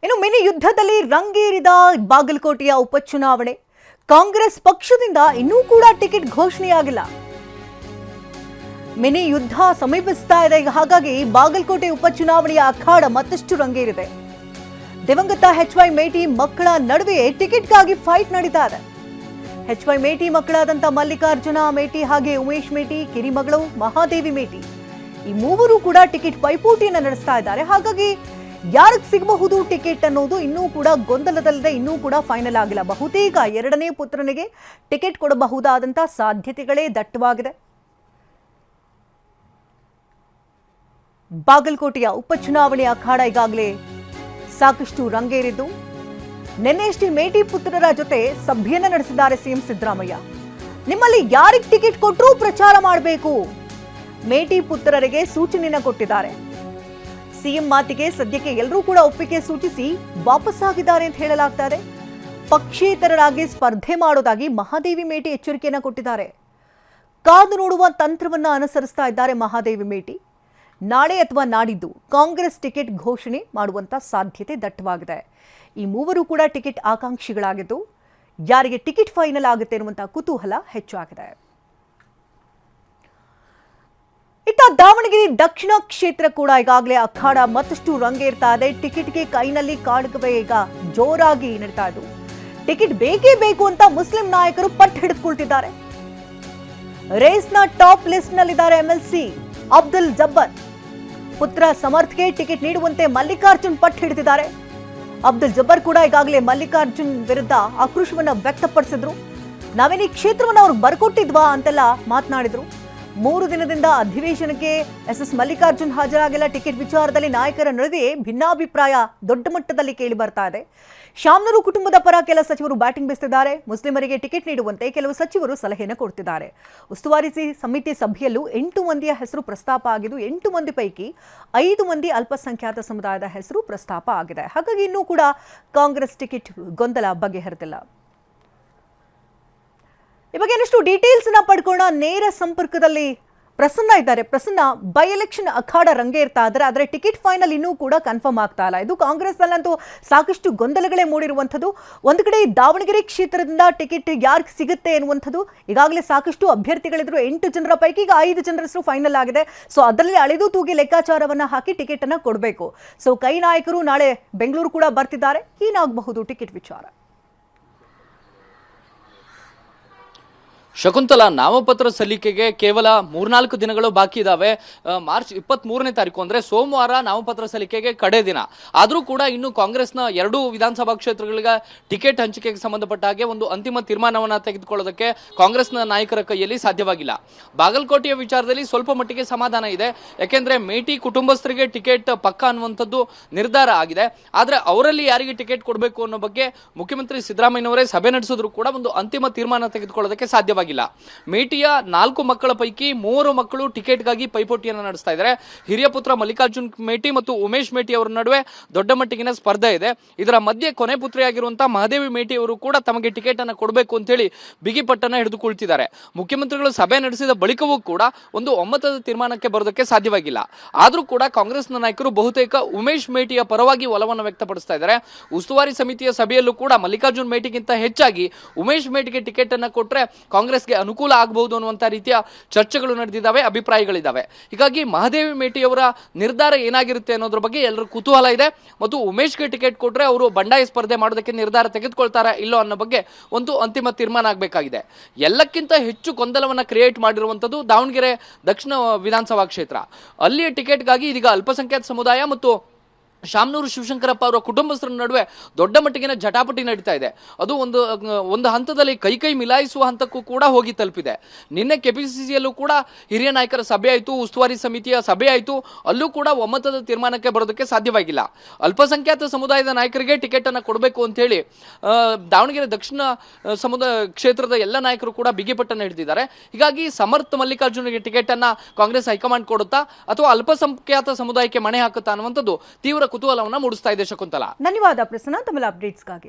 ಇನ್ನು ಮಿನಿ ಯುದ್ಧದಲ್ಲಿ ರಂಗೇರಿದ ಬಾಗಲಕೋಟೆಯ ಉಪಚುನಾವಣೆ. ಕಾಂಗ್ರೆಸ್ ಪಕ್ಷದಿಂದ ಇನ್ನೂ ಕೂಡ ಟಿಕೆಟ್ ಘೋಷಣೆಯಾಗಿಲ್ಲ. ಮಿನಿ ಯುದ್ಧ ಸಮೀಪಿಸ್ತಾ ಇದೆ. ಹಾಗಾಗಿ ಬಾಗಲಕೋಟೆ ಉಪಚುನಾವಣೆಯ ಅಖಾಡ ಮತ್ತಷ್ಟು ರಂಗೇರಿದೆ. ದಿವಂಗತ ಎಚ್.ವೈ. ಮೇಟಿ ಮಕ್ಕಳ ನಡುವೆ ಟಿಕೆಟ್ಗಾಗಿ ಫೈಟ್ ನಡೀತಾ ಇದೆ. ಎಚ್.ವೈ. ಮೇಟಿ ಮಕ್ಕಳಾದಂಥ ಮಲ್ಲಿಕಾರ್ಜುನ ಮೇಟಿ ಹಾಗೆ ಉಮೇಶ್ ಮೇಟಿ, ಕಿರಿಮಗಳು ಮಹಾದೇವಿ ಮೇಟಿ, ಈ ಮೂವರು ಕೂಡ ಟಿಕೆಟ್ ಪೈಪೋಟಿಯನ್ನು ನಡೆಸ್ತಾ ಇದ್ದಾರೆ. ಹಾಗಾಗಿ ಯಾರಿಗೆ ಸಿಗಬಹುದು ಟಿಕೆಟ್ ಅನ್ನೋದು ಇನ್ನೂ ಕೂಡ ಗೊಂದಲದಲ್ಲಿದೆ. ಇನ್ನೂ ಕೂಡ ಫೈನಲ್ ಆಗಿಲ್ಲ. ಬಹುತೇಕ ಎರಡನೇ ಪುತ್ರನಿಗೆ ಟಿಕೆಟ್ ಕೊಡಬಹುದಾದಂಥ ಸಾಧ್ಯತೆಗಳೇ ದಟ್ಟವಾಗಿದೆ. ಬಾಗಲಕೋಟೆಯ ಉಪಚುನಾವಣೆ ಅಖಾಡ ಈಗಾಗಲೇ ಸಾಕಷ್ಟು ರಂಗೇರಿದ್ದು, ನಿನ್ನೆಯಷ್ಟೇ ಮೇಟಿ ಪುತ್ರರ ಜೊತೆ ಸಭೆಯನ್ನ ನಡೆಸಿದ್ದಾರೆ ಸಿಎಂ ಸಿದ್ದರಾಮಯ್ಯ. ನಿಮ್ಮಲ್ಲಿ ಯಾರಿಗೆ ಟಿಕೆಟ್ ಕೊಟ್ಟರೂ ಪ್ರಚಾರ ಮಾಡಬೇಕು, ಮೇಟಿ ಪುತ್ರರಿಗೆ ಸೂಚನೆಯನ್ನ ಕೊಟ್ಟಿದ್ದಾರೆ. ಸಿಎಂ ಮಾತಿಗೆ ಸದ್ಯಕ್ಕೆ ಎಲ್ಲರೂ ಕೂಡ ಒಪ್ಪಿಗೆ ಸೂಚಿಸಿ ವಾಪಸ್ಸಾಗಿದ್ದಾರೆ ಅಂತ ಹೇಳಲಾಗ್ತಾ ಇದೆ. ಪಕ್ಷೇತರರಾಗಿ ಸ್ಪರ್ಧೆ ಮಾಡೋದಾಗಿ ಮಹಾದೇವಿ ಮೇಟಿ ಎಚ್ಚರಿಕೆಯನ್ನ ಕೊಟ್ಟಿದ್ದಾರೆ. ಕಾದು ನೋಡುವ ತಂತ್ರವನ್ನ ಅನುಸರಿಸ್ತಾ ಇದ್ದಾರೆ ಮಹಾದೇವಿ ಮೇಟಿ. ನಾಳೆ ಅಥವಾ ನಾಡಿದ್ದು ಕಾಂಗ್ರೆಸ್ ಟಿಕೆಟ್ ಘೋಷಣೆ ಮಾಡುವಂತ ಸಾಧ್ಯತೆ ದಟ್ಟವಾಗಿದೆ. ಈ ಮೂವರು ಕೂಡ ಟಿಕೆಟ್ ಆಕಾಂಕ್ಷಿಗಳಾಗಿದ್ದು, ಯಾರಿಗೆ ಟಿಕೆಟ್ ಫೈನಲ್ ಆಗುತ್ತೆ ಎನ್ನುವಂತಹ ಕುತೂಹಲ ಹೆಚ್ಚಾಗಿದೆ. ಇತ್ತ ದಾವಣಗೆರೆ ದಕ್ಷಿಣ ಕ್ಷೇತ್ರ ಕೂಡ ಈಗಾಗಲೇ ಅಖಾಡ ಮತ್ತಷ್ಟು ರಂಗೇರ್ತಾ ಇದೆ. ಟಿಕೆಟ್ಗೆ ಕೈನಲ್ಲಿ ಕಾಡುಕವೇ ಈಗ ಜೋರಾಗಿ ನಡೀತಾ ಇದ್ದು, ಟಿಕೆಟ್ ಬೇಕೇ ಬೇಕು ಅಂತ ಮುಸ್ಲಿಂ ನಾಯಕರು ಪಟ್ಟು ಹಿಡಿದುಕೊಳ್ತಿದ್ದಾರೆ. ರೇಸ್ನ ಟಾಪ್ ಲಿಸ್ಟ್ ನಲ್ಲಿದ್ದಾರೆ ಎಂಎಲ್ಸಿ ಅಬ್ದುಲ್ ಜಬ್ಬರ್. ಪುತ್ರ ಸಮರ್ಥ್ಗೆ ಟಿಕೆಟ್ ನೀಡುವಂತೆ ಮಲ್ಲಿಕಾರ್ಜುನ್ ಪಟ್ಟು ಹಿಡಿದಿದ್ದಾರೆ. ಅಬ್ದುಲ್ ಜಬ್ಬರ್ ಕೂಡ ಈಗಾಗಲೇ ಮಲ್ಲಿಕಾರ್ಜುನ್ ವಿರುದ್ಧ ಆಕ್ರೋಶವನ್ನ ವ್ಯಕ್ತಪಡಿಸಿದ್ರು. ನಾವೇನು ಈ ಕ್ಷೇತ್ರವನ್ನು ಅವ್ರಿಗೆ ಬರ್ಕೊಟ್ಟಿದ್ವಾ ಅಂತೆಲ್ಲ ಮಾತನಾಡಿದ್ರು. 3 ದಿನದಿಂದ ಅಧಿವೇಶನಕ್ಕೆ ಎಸ್ ಮಲ್ಲಿಕಾರ್ಜುನ್ ಹಾಜರಾಗಿಲ್ಲ. ಟಿಕೆಟ್ ವಿಚಾರದಲ್ಲಿ ನಾಯಕರ ನಡುವೆ ಭಿನ್ನಾಭಿಪ್ರಾಯ ದೊಡ್ಡ ಮಟ್ಟದಲ್ಲಿ ಕೇಳಿ ಬರ್ತಾ ಇದೆ. ಶಾಮನೂರು ಕುಟುಂಬದ ಪರ ಕೆಲ ಸಚಿವರು ಬ್ಯಾಟಿಂಗ್ ಬೀಸುತ್ತಿದ್ದಾರೆ. ಮುಸ್ಲಿಮರಿಗೆ ಟಿಕೆಟ್ ನೀಡುವಂತೆ ಕೆಲವು ಸಚಿವರು ಸಲಹೆಯನ್ನು ಕೊಡ್ತಿದ್ದಾರೆ. ಉಸ್ತುವಾರಿ ಸಮಿತಿ ಸಭೆಯಲ್ಲೂ 8 ಮಂದಿಯ ಹೆಸರು ಪ್ರಸ್ತಾಪ ಆಗಿದ್ದು, 8 ಮಂದಿ ಪೈಕಿ 5 ಮಂದಿ ಅಲ್ಪಸಂಖ್ಯಾತ ಸಮುದಾಯದ ಹೆಸರು ಪ್ರಸ್ತಾಪ ಆಗಿದೆ. ಹಾಗಾಗಿ ಇನ್ನೂ ಕೂಡ ಕಾಂಗ್ರೆಸ್ ಟಿಕೆಟ್ ಗೊಂದಲ ಬಗೆಹರಿದಿಲ್ಲ. ಈ ಬಗ್ಗೆ ಇನ್ನಷ್ಟು ಡೀಟೇಲ್ಸ್ ಅನ್ನ ಪಡ್ಕೊಳ್ಳೋಣ. ನೇರ ಸಂಪರ್ಕದಲ್ಲಿ ಪ್ರಸನ್ನ ಇದ್ದಾರೆ. ಪ್ರಸನ್ನ, ಬೈ ಎಲೆಕ್ಷನ್ ಅಖಾಡ ರಂಗೇರ್ತಾ ಇದ್ದಾರೆ, ಆದರೆ ಟಿಕೆಟ್ ಫೈನಲ್ ಇನ್ನೂ ಕೂಡ ಕನ್ಫರ್ಮ್ ಆಗ್ತಾ ಇಲ್ಲ. ಇದು ಕಾಂಗ್ರೆಸ್ನಲ್ಲಂತೂ ಸಾಕಷ್ಟು ಗೊಂದಲಗಳೇ ಮೂಡಿರುವಂಥದ್ದು. ಒಂದು ಕಡೆ ದಾವಣಗೆರೆ ಕ್ಷೇತ್ರದಿಂದ ಟಿಕೆಟ್ ಯಾರಿಗೆ ಸಿಗುತ್ತೆ ಎನ್ನುವಂಥದ್ದು, ಈಗಾಗಲೇ ಸಾಕಷ್ಟು ಅಭ್ಯರ್ಥಿಗಳಿದ್ರು. 8 ಜನರ ಪೈಕಿ ಈಗ 5 ಜನರ ಹೆಸರು ಫೈನಲ್ ಆಗಿದೆ. ಸೊ ಅದರಲ್ಲಿ ಅಳೆದು ತೂಗಿ ಲೆಕ್ಕಾಚಾರವನ್ನ ಹಾಕಿ ಟಿಕೆಟ್ ಅನ್ನ ಕೊಡಬೇಕು. ಸೊ ಕೈ ನಾಯಕರು ನಾಳೆ ಬೆಂಗಳೂರು ಕೂಡ ಬರ್ತಿದ್ದಾರೆ. ಏನಾಗಬಹುದು ಟಿಕೆಟ್ ವಿಚಾರ? ಶಕುಂತಲಾ, ನಾಮಪತ್ರ ಸಲ್ಲಿಕೆಗೆ ಕೇವಲ 3-4 ದಿನಗಳು ಬಾಕಿ ಇದಾವೆ. ಮಾರ್ಚ್ 23ನೇ ತಾರೀಕು ಅಂದ್ರೆ ಸೋಮವಾರ ನಾಮಪತ್ರ ಸಲ್ಲಿಕೆಗೆ ಕಡೆ ದಿನ. ಆದರೂ ಕೂಡ ಇನ್ನು ಕಾಂಗ್ರೆಸ್ನ 2 ವಿಧಾನಸಭಾ ಕ್ಷೇತ್ರಗಳಿಗೆ ಟಿಕೆಟ್ ಹಂಚಿಕೆಗೆ ಸಂಬಂಧಪಟ್ಟ ಹಾಗೆ ಒಂದು ಅಂತಿಮ ತೀರ್ಮಾನವನ್ನು ತೆಗೆದುಕೊಳ್ಳೋದಕ್ಕೆ ಕಾಂಗ್ರೆಸ್ನ ನಾಯಕರ ಕೈಯಲ್ಲಿ ಸಾಧ್ಯವಾಗಿಲ್ಲ. ಬಾಗಲಕೋಟೆಯ ವಿಚಾರದಲ್ಲಿ ಸ್ವಲ್ಪ ಮಟ್ಟಿಗೆ ಸಮಾಧಾನ ಇದೆ. ಯಾಕೆಂದ್ರೆ ಮೇಟಿ ಕುಟುಂಬಸ್ಥರಿಗೆ ಟಿಕೆಟ್ ಪಕ್ಕ ಅನ್ನುವಂಥದ್ದು ನಿರ್ಧಾರ ಆಗಿದೆ. ಆದ್ರೆ ಅವರಲ್ಲಿ ಯಾರಿಗೆ ಟಿಕೆಟ್ ಕೊಡಬೇಕು ಅನ್ನೋ ಬಗ್ಗೆ ಮುಖ್ಯಮಂತ್ರಿ ಸಿದ್ದರಾಮಯ್ಯನವರೇ ಸಭೆ ನಡೆಸಿದ್ರು ಕೂಡ ಒಂದು ಅಂತಿಮ ತೀರ್ಮಾನ ತೆಗೆದುಕೊಳ್ಳೋದಕ್ಕೆ ಸಾಧ್ಯವಾಗಿಲ್ಲ. ಮೇಟಿಯ 4 ಮಕ್ಕಳ ಪೈಕಿ 3 ಮಕ್ಕಳು ಟಿಕೆಟ್ಗಾಗಿ ಪೈಪೋಟಿಯನ್ನು ನಡೆಸ್ತಾ ಇದ್ದಾರೆ. ಹಿರಿಯ ಪುತ್ರ ಮಲ್ಲಿಕಾರ್ಜುನ್ ಮೇಟಿ ಮತ್ತು ಉಮೇಶ್ ಮೇಟಿ ಅವರ ನಡುವೆ ದೊಡ್ಡ ಮಟ್ಟಿಗಿನ ಸ್ಪರ್ಧೆ ಇದೆ. ಇದರ ಮಧ್ಯೆ ಕೊನೆ ಪುತ್ರಿಯಾಗಿರುವಂತಹ ಮಹಾದೇವಿ ಮೇಟಿ ಅವರು ಕೂಡ ತಮಗೆ ಟಿಕೆಟ್ ಅನ್ನು ಕೊಡಬೇಕು ಅಂತ ಹೇಳಿ ಬಿಗಿಪಟ್ಟನ್ನು ಹಿಡಿದುಕೊಳ್ತಿದ್ದಾರೆ. ಮುಖ್ಯಮಂತ್ರಿಗಳು ಸಭೆ ನಡೆಸಿದ ಬಳಿಕವೂ ಕೂಡ ಒಂದು ಒಮ್ಮತದ ತೀರ್ಮಾನಕ್ಕೆ ಬರೋದಕ್ಕೆ ಸಾಧ್ಯವಾಗಿಲ್ಲ. ಆದರೂ ಕೂಡ ಕಾಂಗ್ರೆಸ್ನ ನಾಯಕರು ಬಹುತೇಕ ಉಮೇಶ್ ಮೇಟಿಯ ಪರವಾಗಿ ಒಲವನ್ನು ವ್ಯಕ್ತಪಡಿಸ್ತಾ ಇದ್ದಾರೆ. ಉಸ್ತುವಾರಿ ಸಮಿತಿಯ ಸಭೆಯಲ್ಲೂ ಕೂಡ ಮಲ್ಲಿಕಾರ್ಜುನ್ ಮೇಟಿಗಿಂತ ಹೆಚ್ಚಾಗಿ ಉಮೇಶ್ ಮೇಟಿಗೆ ಟಿಕೆಟ್ ಅನ್ನು ಕೊಟ್ಟರೆ ಕಾಂಗ್ರೆಸ್ಗೆ ಅನುಕೂಲ ಆಗಬಹುದು ಅನ್ನುವಂಥ ರೀತಿಯ ಚರ್ಚೆಗಳು ನಡೆದಿದ್ದಾವೆ, ಅಭಿಪ್ರಾಯಗಳಿದ್ದಾವೆ. ಹೀಗಾಗಿ ಮಹಾದೇವಿ ಮೇಟಿ ಅವರ ನಿರ್ಧಾರ ಏನಾಗಿರುತ್ತೆ ಅನ್ನೋದ್ರ ಬಗ್ಗೆ ಎಲ್ಲರೂ ಕುತೂಹಲ ಇದೆ. ಮತ್ತು ಉಮೇಶ್ಗೆ ಟಿಕೆಟ್ ಕೊಟ್ಟರೆ ಅವರು ಬಂಡಾಯ ಸ್ಪರ್ಧೆ ಮಾಡೋದಕ್ಕೆ ನಿರ್ಧಾರ ತೆಗೆದುಕೊಳ್ತಾರಾ ಇಲ್ಲೋ ಅನ್ನೋ ಬಗ್ಗೆ ಒಂದು ಅಂತಿಮ ತೀರ್ಮಾನ ಆಗಬೇಕಾಗಿದೆ. ಎಲ್ಲಕ್ಕಿಂತ ಹೆಚ್ಚು ಗೊಂದಲವನ್ನು ಕ್ರಿಯೇಟ್ ಮಾಡಿರುವಂಥದ್ದು ದಾವಣಗೆರೆ ದಕ್ಷಿಣ ವಿಧಾನಸಭಾ ಕ್ಷೇತ್ರ. ಅಲ್ಲಿಯ ಟಿಕೆಟ್ಗಾಗಿ ಇದೀಗ ಅಲ್ಪಸಂಖ್ಯಾತ ಸಮುದಾಯ ಮತ್ತು ಶಾಮನೂರು ಶಿವಶಂಕರಪ್ಪ ಅವರ ಕುಟುಂಬಸ್ಥರ ನಡುವೆ ದೊಡ್ಡ ಮಟ್ಟಿಗಿನ ಜಟಾಪಟಿ ನಡೀತಾ ಇದೆ. ಅದು ಒಂದು ಹಂತದಲ್ಲಿ ಕೈ ಮಿಲಾಯಿಸುವ ಹಂತಕ್ಕೂ ಕೂಡ ಹೋಗಿ ತಲುಪಿದೆ. ನಿನ್ನೆ ಕೆಪಿಸಿಸಿಯಲ್ಲೂ ಕೂಡ ಹಿರಿಯ ನಾಯಕರ ಸಭೆ ಆಯಿತು, ಉಸ್ತುವಾರಿ ಸಮಿತಿಯ ಸಭೆ ಆಯಿತು. ಅಲ್ಲೂ ಕೂಡ ಒಮ್ಮತದ ತೀರ್ಮಾನಕ್ಕೆ ಬರೋದಕ್ಕೆ ಸಾಧ್ಯವಾಗಿಲ್ಲ. ಅಲ್ಪಸಂಖ್ಯಾತ ಸಮುದಾಯದ ನಾಯಕರಿಗೆ ಟಿಕೆಟ್ ಅನ್ನು ಕೊಡಬೇಕು ಅಂತ ಹೇಳಿ ದಾವಣಗೆರೆ ದಕ್ಷಿಣ ಕ್ಷೇತ್ರದ ಎಲ್ಲ ನಾಯಕರು ಕೂಡ ಬಿಗಿಪಟ್ಟನ್ನು ಹಿಡಿದಿದ್ದಾರೆ. ಹೀಗಾಗಿ ಸಮರ್ಥ ಮಲ್ಲಿಕಾರ್ಜುನಿಗೆ ಟಿಕೆಟ್ ಅನ್ನ ಕಾಂಗ್ರೆಸ್ ಹೈಕಮಾಂಡ್ ಕೊಡುತ್ತಾ ಅಥವಾ ಅಲ್ಪಸಂಖ್ಯಾತ ಸಮುದಾಯಕ್ಕೆ ಮಣೆ ಹಾಕುತ್ತಾ ಅನ್ನುವಂಥದ್ದು ತೀವ್ರ ಕುತೂಹಲವನ್ನು ಮೂಡಿಸ್ತಾ ಇದೆ. ಶಕುಂತಲಾ, ಧನ್ಯವಾದ ಪ್ರಸನ್ನ, ತಮ್ಮ ಅಪ್ಡೇಟ್ಸ್ಗಾಗಿ.